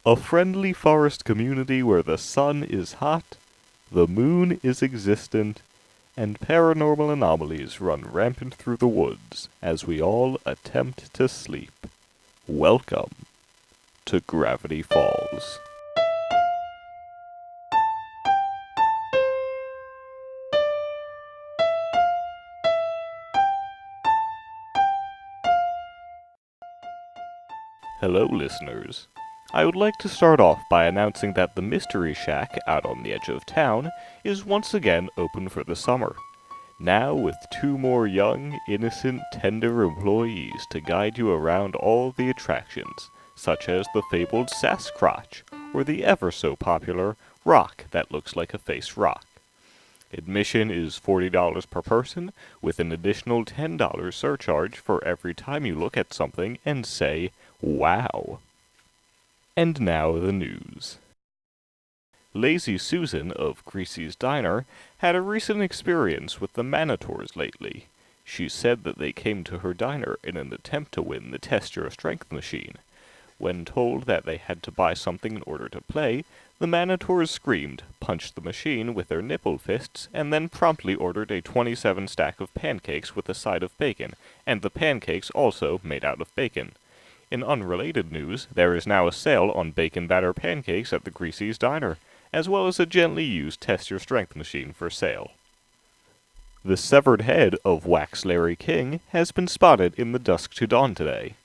A friendly forest community where the sun is hot, the moon is existent, and paranormal anomalies run rampant through the woods as we all attempt to sleep. Welcome to Gravity Falls. Hello, listeners. I would like to start off by announcing that the Mystery Shack out on the edge of town is once again open for the summer. Now with 2 more young, innocent, tender employees to guide you around all the attractions, such as the fabled Sasquatch, or the ever-so-popular rock that looks like a face rock. Admission is $40 per person, with an additional $10 surcharge for every time you look at something and say, wow. And now the news. Lazy Susan of Greasy's Diner had a recent experience with the Manitors lately. She said that they came to her diner in an attempt to win the Test Your Strength machine. When told that they had to buy something in order to play, the Manitors screamed, punched the machine with their nipple fists, and then promptly ordered a 27 stack of pancakes with a side of bacon, and the pancakes also made out of bacon. In unrelated news, there is now a sale on bacon batter pancakes at the Greasy's Diner, as well as a gently used Test Your Strength machine for sale. The severed head of Wax Larry King has been spotted in the dusk to dawn today.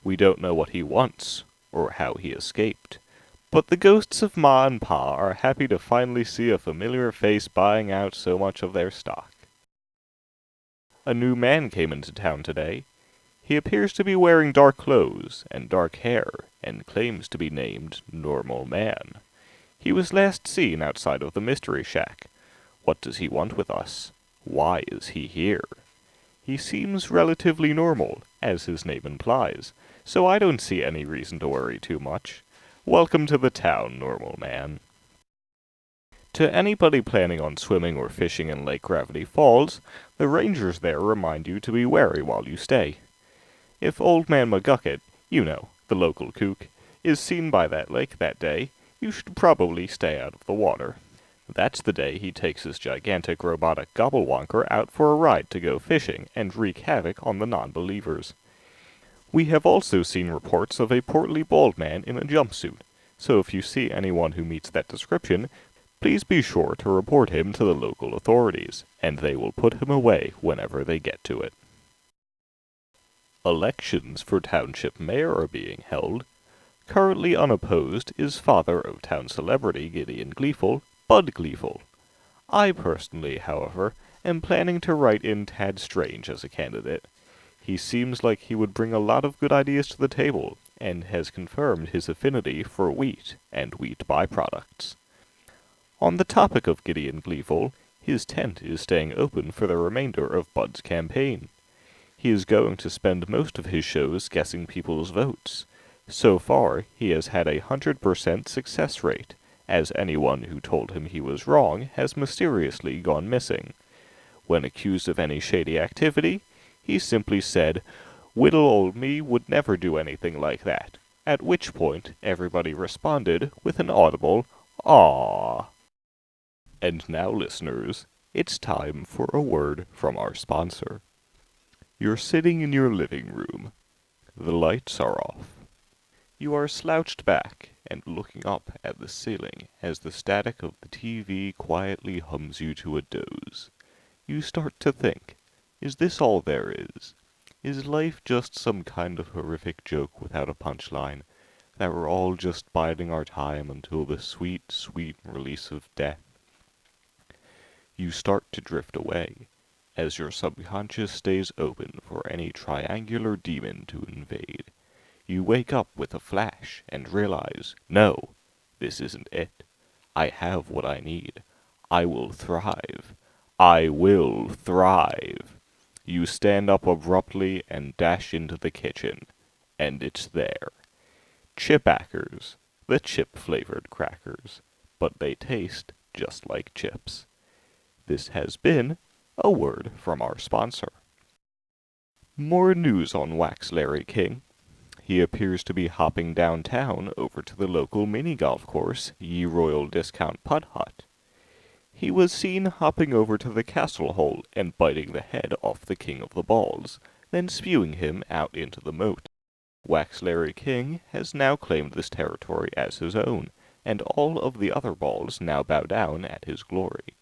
We don't know what he wants, or how he escaped, but the ghosts of Ma and Pa are happy to finally see a familiar face buying out so much of their stock. A new man came into town today. He appears to be wearing dark clothes and dark hair, and claims to be named Normal Man. He was last seen outside of the Mystery Shack. What does he want with us? Why is he here? He seems relatively normal, as his name implies, so I don't see any reason to worry too much. Welcome to the town, Normal Man. To anybody planning on swimming or fishing in Lake Gravity Falls, the rangers there remind you to be wary while you stay. If Old Man McGucket, you know, the local kook, is seen by that lake that day, you should probably stay out of the water. That's the day he takes his gigantic robotic gobblewonker out for a ride to go fishing and wreak havoc on the non-believers. We have also seen reports of a portly bald man in a jumpsuit, so if you see anyone who meets that description, please be sure to report him to the local authorities, and they will put him away whenever they get to it. Elections for township mayor are being held. Currently unopposed is father of town celebrity Gideon Gleeful, Bud Gleeful. I personally, however, am planning to write in Tad Strange as a candidate. He seems like he would bring a lot of good ideas to the table, and has confirmed his affinity for wheat and wheat byproducts. On the topic of Gideon Gleeful, his tent is staying open for the remainder of Bud's campaign. He is going to spend most of his shows guessing people's votes. So far, he has had 100% success rate, as anyone who told him he was wrong has mysteriously gone missing. When accused of any shady activity, he simply said, "Whittle old me would never do anything like that," at which point everybody responded with an audible, "Aww." And now, listeners, it's time for a word from our sponsor. You're sitting in your living room. The lights are off. You are slouched back and looking up at the ceiling as the static of the TV quietly hums you to a doze. You start to think, is this all there is? Is life just some kind of horrific joke without a punchline, that we're all just biding our time until the sweet, sweet release of death? You start to drift away, as your subconscious stays open for any triangular demon to invade. You wake up with a flash and realize, no, this isn't it. I have what I need. I will thrive. I will thrive. You stand up abruptly and dash into the kitchen, and it's there. Chipackers, the chip-flavored crackers, but they taste just like chips. This has been a word from our sponsor. More news on Wax Larry King. He appears to be hopping downtown over to the local mini-golf course, Ye Royal Discount Putt Hut. He was seen hopping over to the castle hole and biting the head off the king of the balls, then spewing him out into the moat. Wax Larry King has now claimed this territory as his own, and all of the other balls now bow down at his glory.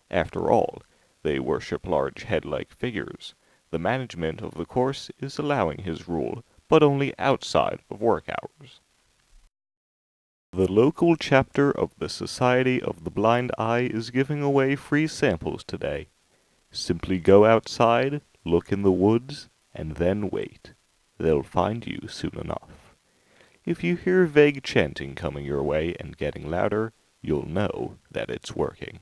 After all, they worship large head-like figures. The management of the course is allowing his rule, but only outside of work hours. The local chapter of the Society of the Blind Eye is giving away free samples today. Simply go outside, look in the woods, and then wait. They'll find you soon enough. If you hear vague chanting coming your way and getting louder, you'll know that it's working.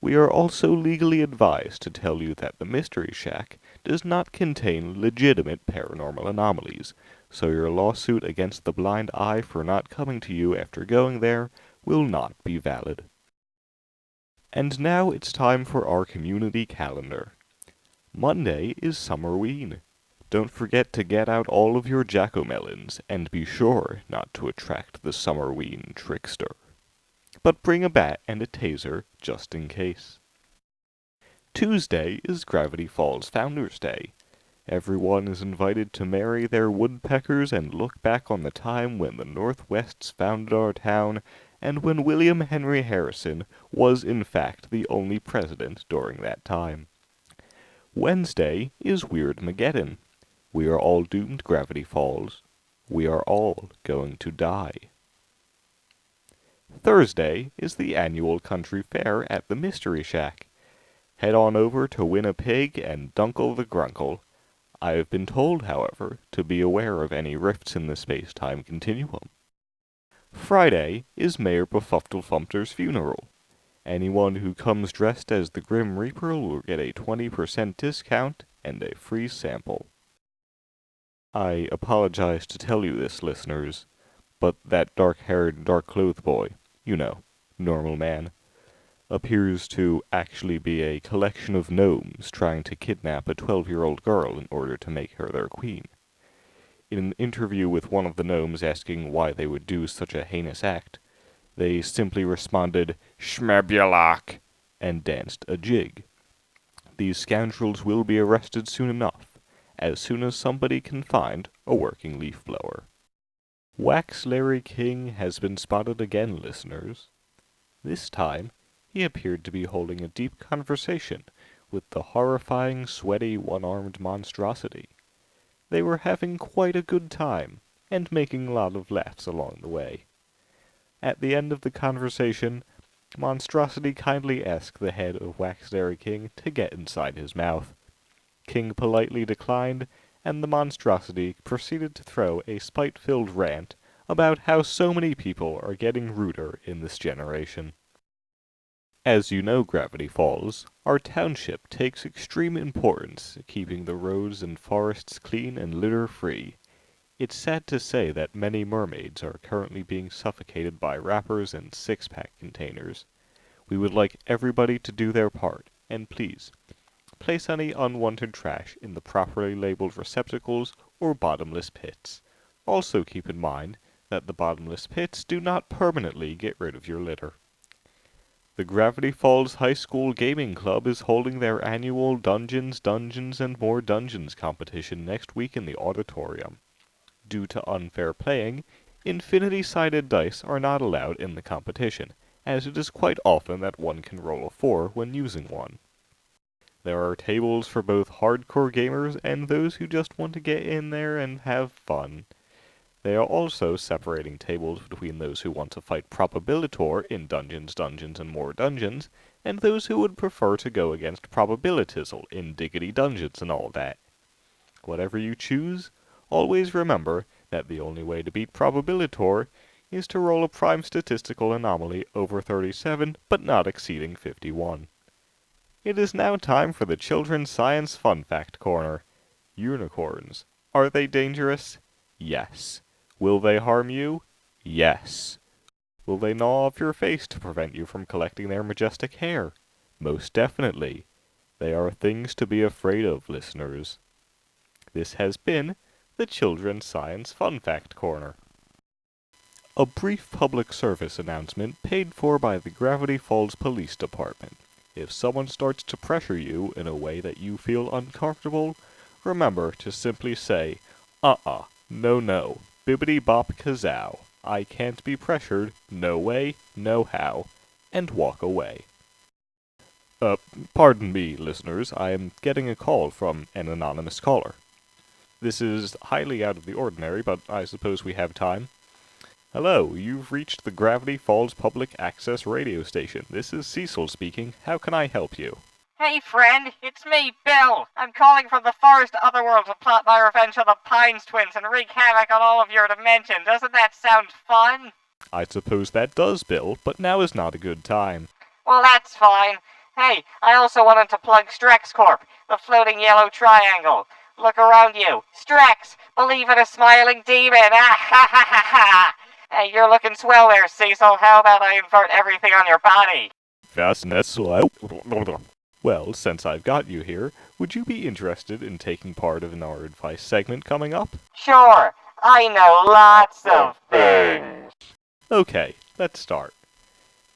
We are also legally advised to tell you that the Mystery Shack does not contain legitimate paranormal anomalies, so your lawsuit against the Blind Eye for not coming to you after going there will not be valid. And now it's time for our community calendar. Monday is Summerween. Don't forget to get out all of your jack-o'-melons, and be sure not to attract the Summerween trickster. But bring a bat and a taser just in case. Tuesday is Gravity Falls Founders Day. Everyone is invited to marry their woodpeckers and look back on the time when the Northwests founded our town, and when William Henry Harrison was in fact the only president during that time. Wednesday is Weirdmageddon. We are all doomed, Gravity Falls. We are all going to die. Thursday is the annual country fair at the Mystery Shack. Head on over to win a pig and dunkle the grunkle. I have been told, however, to be aware of any rifts in the space-time continuum. Friday is Mayor Befufflefumpter's funeral. Anyone who comes dressed as the Grim Reaper will get a 20% discount and a free sample. I apologize to tell you this, listeners, but that dark-haired, dark-clothed boy, you know, normal man, appears to actually be a collection of gnomes trying to kidnap a 12-year-old girl in order to make her their queen. In an interview with one of the gnomes asking why they would do such a heinous act, they simply responded, "Schmebulak," and danced a jig. These scoundrels will be arrested soon enough, as soon as somebody can find a working leaf blower. Wax Larry King has been spotted again, listeners. This time, he appeared to be holding a deep conversation with the horrifying, sweaty, one-armed monstrosity. They were having quite a good time, and making a lot of laughs along the way. At the end of the conversation, Monstrosity kindly asked the head of Wax Larry King to get inside his mouth. King politely declined, and the monstrosity proceeded to throw a spite-filled rant about how so many people are getting ruder in this generation. As you know, Gravity Falls, our township takes extreme importance keeping the roads and forests clean and litter-free. It's sad to say that many mermaids are currently being suffocated by wrappers and six-pack containers. We would like everybody to do their part, and please, place any unwanted trash in the properly labeled receptacles or bottomless pits. Also keep in mind that the bottomless pits do not permanently get rid of your litter. The Gravity Falls High School Gaming Club is holding their annual Dungeons, and More Dungeons competition next week in the auditorium. Due to unfair playing, infinity-sided dice are not allowed in the competition, as it is quite often that one can roll a 4 when using one. There are tables for both hardcore gamers and those who just want to get in there and have fun. They are also separating tables between those who want to fight Probabilitor in Dungeons, and More Dungeons, and those who would prefer to go against Probabilitizzle in Diggity Dungeons and all that. Whatever you choose, always remember that the only way to beat Probabilitor is to roll a prime statistical anomaly over 37, but not exceeding 51. It is now time for the Children's Science Fun Fact Corner. Unicorns. Are they dangerous? Yes. Will they harm you? Yes. Will they gnaw off your face to prevent you from collecting their majestic hair? Most definitely. They are things to be afraid of, listeners. This has been the Children's Science Fun Fact Corner. A brief public service announcement paid for by the Gravity Falls Police Department. If someone starts to pressure you in a way that you feel uncomfortable, remember to simply say, no, bibbidi bop kazow, I can't be pressured, no way, no how, and walk away. Pardon me, listeners, I am getting a call from an anonymous caller. This is highly out of the ordinary, but I suppose we have time. Hello, you've reached the Gravity Falls Public Access Radio Station. This is Cecil speaking. How can I help you? Hey friend, it's me, Bill. I'm calling from the forest otherworld to plot my revenge on the Pines twins and wreak havoc on all of your dimension. Doesn't that sound fun? I suppose that does, Bill, but now is not a good time. Well, that's fine. Hey, I also wanted to plug Strex Corp, the floating yellow triangle. Look around you. Strex, believe in a smiling demon. Ah ha ha ha ha. Hey, you're looking swell there, Cecil. How about I invert everything on your body? Well, since I've got you here, would you be interested in taking part in our advice segment coming up? Sure, I know lots of things. Okay, let's start.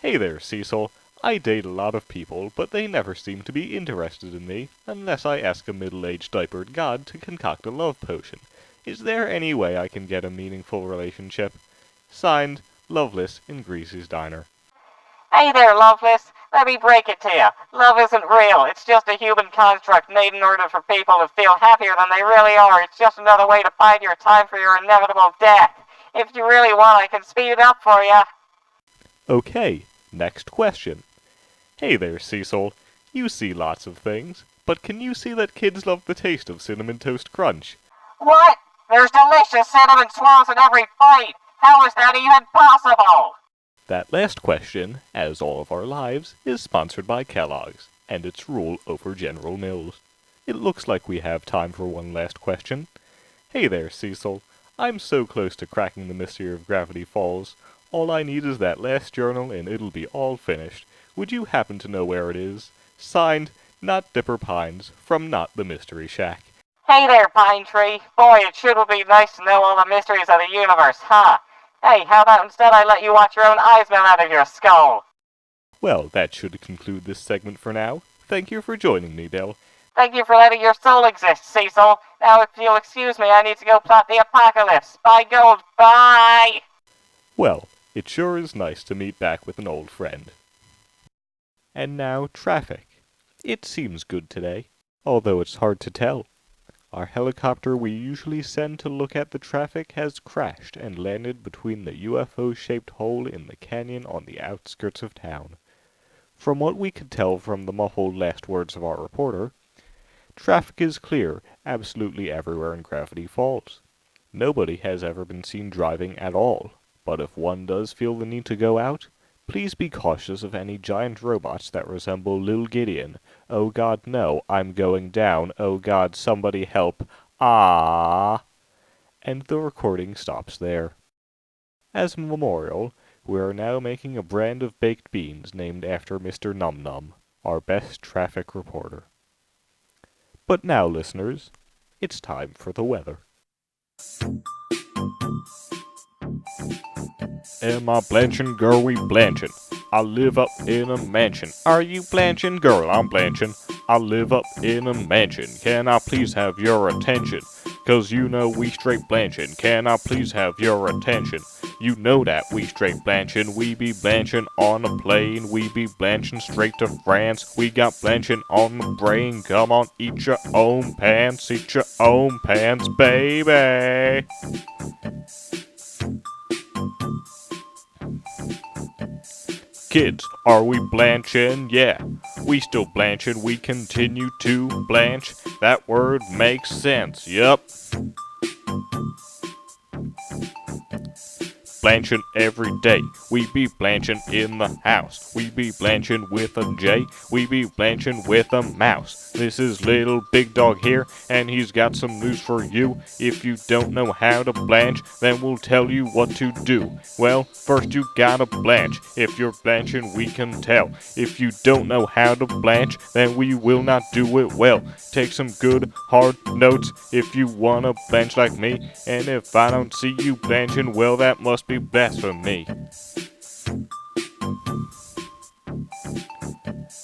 Hey there, Cecil. I date a lot of people, but they never seem to be interested in me, unless I ask a middle-aged diapered god to concoct a love potion. Is there any way I can get a meaningful relationship? Signed, Loveless in Greasy's Diner. Hey there, Loveless. Let me break it to you. Love isn't real. It's just a human construct made in order for people to feel happier than they really are. It's just another way to bide your time for your inevitable death. If you really want, I can speed it up for you. Okay, next question. Hey there, Cecil. You see lots of things, but can you see that kids love the taste of Cinnamon Toast Crunch? What? There's delicious cinnamon swirls in every bite. How is that even possible? That last question, as all of our lives, is sponsored by Kellogg's and its rule over General Mills. It looks like we have time for one last question. Hey there, Cecil. I'm so close to cracking the mystery of Gravity Falls. All I need is that last journal and it'll be all finished. Would you happen to know where it is? Signed, Not Dipper Pines, from Not the Mystery Shack. Hey there, Pine Tree. Boy, it sure would be nice to know all the mysteries of the universe, huh? Hey, how about instead I let you watch your own eyes melt out of your skull? Well, that should conclude this segment for now. Thank you for joining me, Bill. Thank you for letting your soul exist, Cecil. Now, if you'll excuse me, I need to go plot the apocalypse. Bye, Gold. Bye! Well, it sure is nice to meet back with an old friend. And now, traffic. It seems good today, although it's hard to tell. Our helicopter we usually send to look at the traffic has crashed and landed between the UFO-shaped hole in the canyon on the outskirts of town. From what we could tell from the muffled last words of our reporter, traffic is clear absolutely everywhere in Gravity Falls. Nobody has ever been seen driving at all, but if one does feel the need to go out, please be cautious of any giant robots that resemble Li'l Gideon. Oh God, no, I'm going down. Oh God, somebody help. Ah! And the recording stops there. As a memorial, we are now making a brand of baked beans named after Mr. Num Num, our best traffic reporter. But now, listeners, it's time for the weather. Am I Blanchin', girl, we Blanchin'? I live up in a mansion. Are you Blanchin', girl? I'm Blanchin'. I live up in a mansion. Can I please have your attention? 'Cause you know we straight Blanchin'. Can I please have your attention? You know that we straight Blanchin'. We be Blanchin' on a plane. We be Blanchin' straight to France. We got Blanchin' on the brain. Come on, eat your own pants. Eat your own pants, baby. Kids, are we blanchin'? Yeah, we still blanchin', we continue to blanch. That word makes sense, yup. Blanchin every day. We be Blanchin in the house. We be Blanchin with a J. We be Blanchin with a mouse. This is Li'l Bigg Dawgg here, and he's got some news for you. If you don't know how to blanch, then we'll tell you what to do. Well, first you gotta blanch. If you're blanching, we can tell. If you don't know how to blanch, then we will not do it well. Take some good, hard notes if you wanna blanch like me. And if I don't see you blanching, well, that must be blasphemy.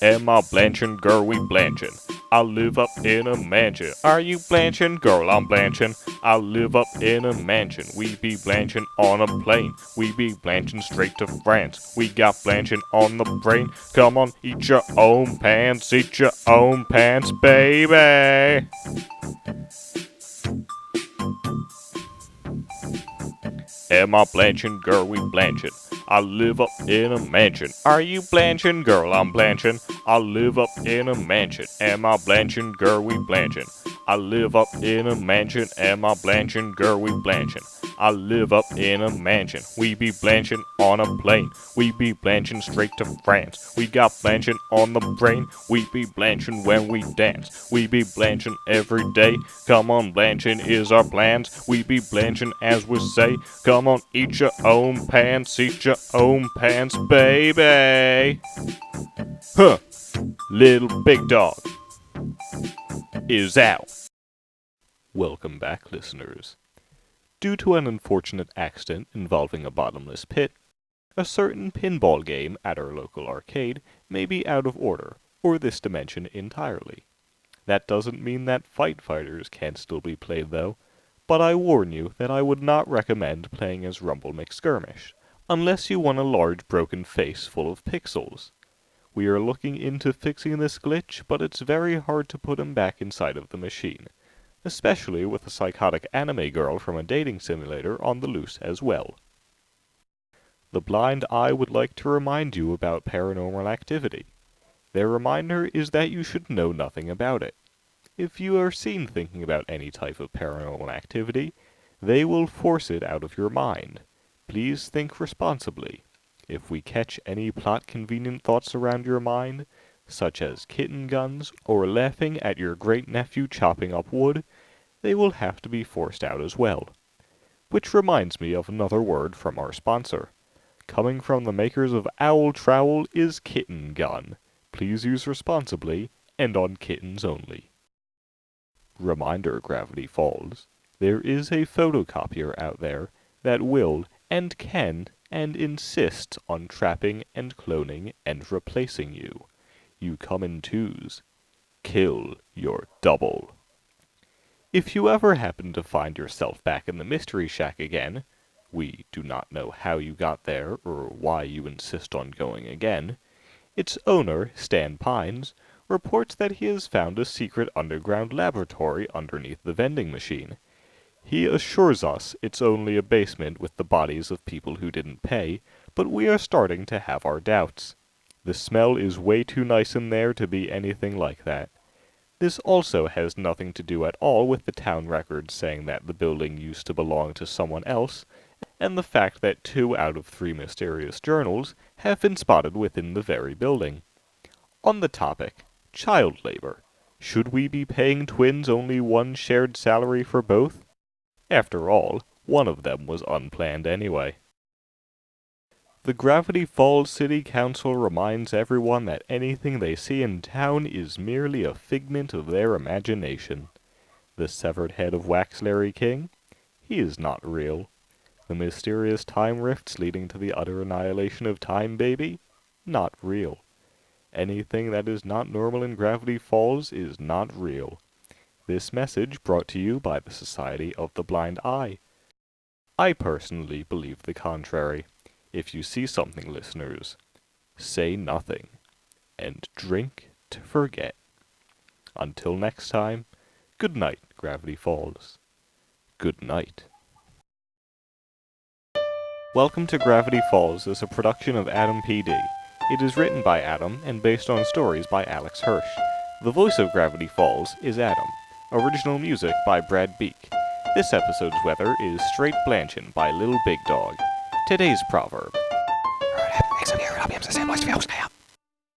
Am I blanching, girl? We blanching. I live up in a mansion. Are you blanching, girl? I'm blanching. I live up in a mansion. We be blanching on a plane. We be blanching straight to France. We got blanching on the brain. Come on, eat your own pants. Eat your own pants, baby. Am I blanching, girl? We blanching. I live up in a mansion. Are you blanching, girl? I'm blanching. I live up in a mansion. Am I blanching, girl? We blanching. I live up in a mansion. Am I blanching, girl? We blanching. I live up in a mansion. We be blanching on a plane. We be blanching straight to France. We got blanching on the brain. We be blanching when we dance. We be blanching every day. Come on, blanching is our plans. We be blanching as we say. Come on, eat your own pants. Eat your own pants, baby. Huh. Li'l Bigg Dawgg is out. Welcome back, listeners. Due to an unfortunate accident involving a bottomless pit, a certain pinball game at our local arcade may be out of order, or this dimension entirely. That doesn't mean that Fight Fighters can't still be played though, but I warn you that I would not recommend playing as Rumble McSkirmish, unless you want a large broken face full of pixels. We are looking into fixing this glitch, but it's very hard to put him back inside of the machine, especially with a psychotic anime girl from a dating simulator on the loose as well. The Blind Eye would like to remind you about paranormal activity. Their reminder is that you should know nothing about it. If you are seen thinking about any type of paranormal activity, they will force it out of your mind. Please think responsibly. If we catch any plot-convenient thoughts around your mind, such as kitten guns or laughing at your great-nephew chopping up wood, they will have to be forced out as well. Which reminds me of another word from our sponsor. Coming from the makers of Owl Trowel is Kitten Gun. Please use responsibly, and on kittens only. Reminder, Gravity Falls. There is a photocopier out there that will, and can, and insists on trapping and cloning and replacing you. You come in twos. Kill your double. If you ever happen to find yourself back in the Mystery Shack again, we do not know how you got there or why you insist on going again, its owner, Stan Pines, reports that he has found a secret underground laboratory underneath the vending machine. He assures us it's only a basement with the bodies of people who didn't pay, but we are starting to have our doubts. The smell is way too nice in there to be anything like that. This also has nothing to do at all with the town records saying that the building used to belong to someone else, and the fact that 2 out of 3 mysterious journals have been spotted within the very building. On the topic, child labor. Should we be paying twins only one shared salary for both? After all, one of them was unplanned anyway. The Gravity Falls City Council reminds everyone that anything they see in town is merely a figment of their imagination. The severed head of Wax Larry King? He is not real. The mysterious time rifts leading to the utter annihilation of Time Baby? Not real. Anything that is not normal in Gravity Falls is not real. This message brought to you by the Society of the Blind Eye. I personally believe the contrary. If you see something, listeners, say nothing, and drink to forget. Until next time, good night, Gravity Falls. Good night. Welcome to Gravity Falls is a production of Adam PD. It is written by Adam and based on stories by Alex Hirsch. The voice of Gravity Falls is Adam. Original music by Brad Beak. This episode's weather is Straight Blanchin by Li'l Bigg Dawgg. Today's proverb.